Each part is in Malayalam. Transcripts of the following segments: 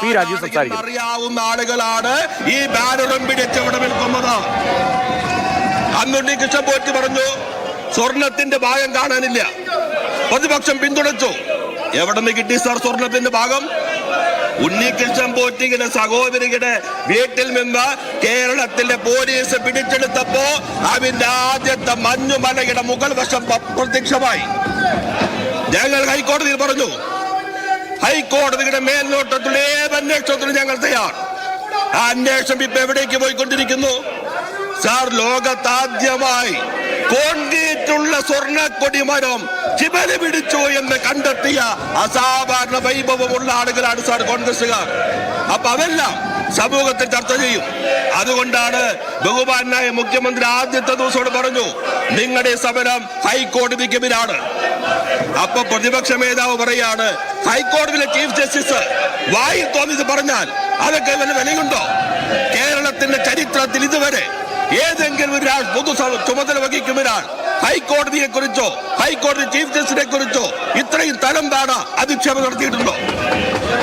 പി രാജീവ് സംസാരിക്കും. അറിയാവുന്ന ആളുകളാണ് ഈ ബാനറും പിടിച്ച് ഇവിടെ നിൽക്കുന്നത്. അന്നുണ്ണി കൃഷ്ണൻ പോറ്റി പറഞ്ഞു സ്വർണത്തിന്റെ ഭാഗം കാണാനില്ല, പ്രതിപക്ഷം പിന്തുണച്ചു. എവിടെ നിന്ന് കിട്ടി സാർ സ്വർണത്തിന്റെ ഭാഗം? ഉണ്ണികൃഷ്ണൻ പോറ്റിയുടെ സഹോദരിയുടെ വീട്ടിൽ നിന്ന് കേരളത്തിലെ പോലീസ് പിടിച്ചെടുത്തപ്പോ അതിന്റെ ആദ്യത്തെ മഞ്ഞുമലയുടെ മുകൾ വശം പ്രത്യക്ഷമായി. ഞങ്ങൾ ഹൈക്കോടതിയിൽ പറഞ്ഞു, ഹൈക്കോടതിയുടെ മേൽനോട്ടത്തിലുള്ള ഏത് അന്വേഷണത്തിനും ഞങ്ങൾ തയ്യാർ. ആ അന്വേഷണം ഇപ്പൊ എവിടേക്ക് പോയിക്കൊണ്ടിരിക്കുന്നു സാർ? ലോകത്താദ്യമായി കോൺക്രീറ്റുള്ള സ്വർണ്ണക്കൊടി മരം ചിതല് പിടിച്ചു എന്ന് കണ്ടെത്തിയ അസാധാരണ വൈഭവമുള്ള ആളുകളാണ് സാർ കോൺഗ്രസുകാർ. അപ്പൊ അതെല്ലാം സമൂഹത്തിൽ ചർച്ച ചെയ്യും. അതുകൊണ്ടാണ് ബഹുമാനായ മുഖ്യമന്ത്രി ആദ്യത്തെ ദിവസോട് പറഞ്ഞു നിങ്ങളുടെ സമരം ഹൈക്കോടതിക്കെതിരാണ്. അപ്പൊ പ്രതിപക്ഷ നേതാവ് പറയാണ് ഹൈക്കോടതിയിലെ ചീഫ് ജസ്റ്റിസ് വായിൽ തോന്നിയത് പറഞ്ഞാൽ അതൊക്കെ വല്ല വിലയുണ്ടോ? കേരളത്തിന്റെ ചരിത്രത്തിൽ ഇതുവരെ ഏതെങ്കിലും ഒരാൾ പൊതു ചുമതല വഹിക്കും ഒരാൾ ഹൈക്കോടതിയെ കുറിച്ചോ ഹൈക്കോടതി ചീഫ് ജസ്റ്റിസിനെ കുറിച്ചോ ഇത്രയും തരം താണ അധിക്ഷേപം നടത്തിയിട്ടുണ്ടോ?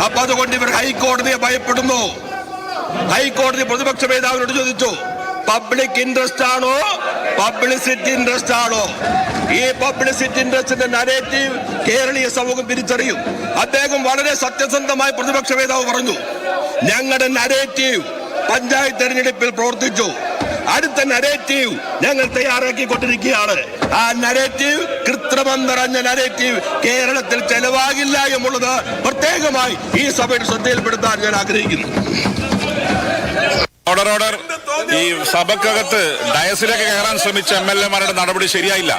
അപ്പൊ അതുകൊണ്ട് ഇവർ ഹൈക്കോടതിയെ ഭയപ്പെടുന്നു. ഹൈക്കോടതി പ്രതിപക്ഷ നേതാവിനോട് ചോദിച്ചു, പബ്ലിക് ഇൻട്രസ്റ്റ് ആണോ പബ്ലിസിറ്റി ഇൻട്രസ്റ്റ് ആണോ? ഈ പബ്ലിസിറ്റി ഇൻട്രസ്റ്റിന്റെ നരേറ്റീവ് കേരളീയ സമൂഹം തിരിച്ചറിയും. അദ്ദേഹം വളരെ സത്യസന്ധമായി പ്രതിപക്ഷ നേതാവ് പറഞ്ഞു, ഞങ്ങളുടെ നരേറ്റീവ് പഞ്ചായത്ത് തെരഞ്ഞെടുപ്പിൽ പ്രവർത്തിച്ചു, അടുത്ത നരേറ്റീവ് ഞങ്ങൾ തയ്യാറാക്കിക്കൊണ്ടിരിക്കുകയാണ്. ആ നരേറ്റീവ് കൃത്രിമം നിറഞ്ഞ നരേറ്റീവ് കേരളത്തിൽ ചെലവാകില്ല എന്നുള്ളത് പ്രത്യേകമായി ഈ സഭയുടെ ശ്രദ്ധയിൽപ്പെടുത്താൻ ഞാൻ ആഗ്രഹിക്കുന്നു. ഓർഡർ ഈ സഭക്കകത്ത് ഡയസിലേക്ക് കയറാൻ ശ്രമിച്ച MLA മാരുടെ നടപടി ശരിയായില്ല.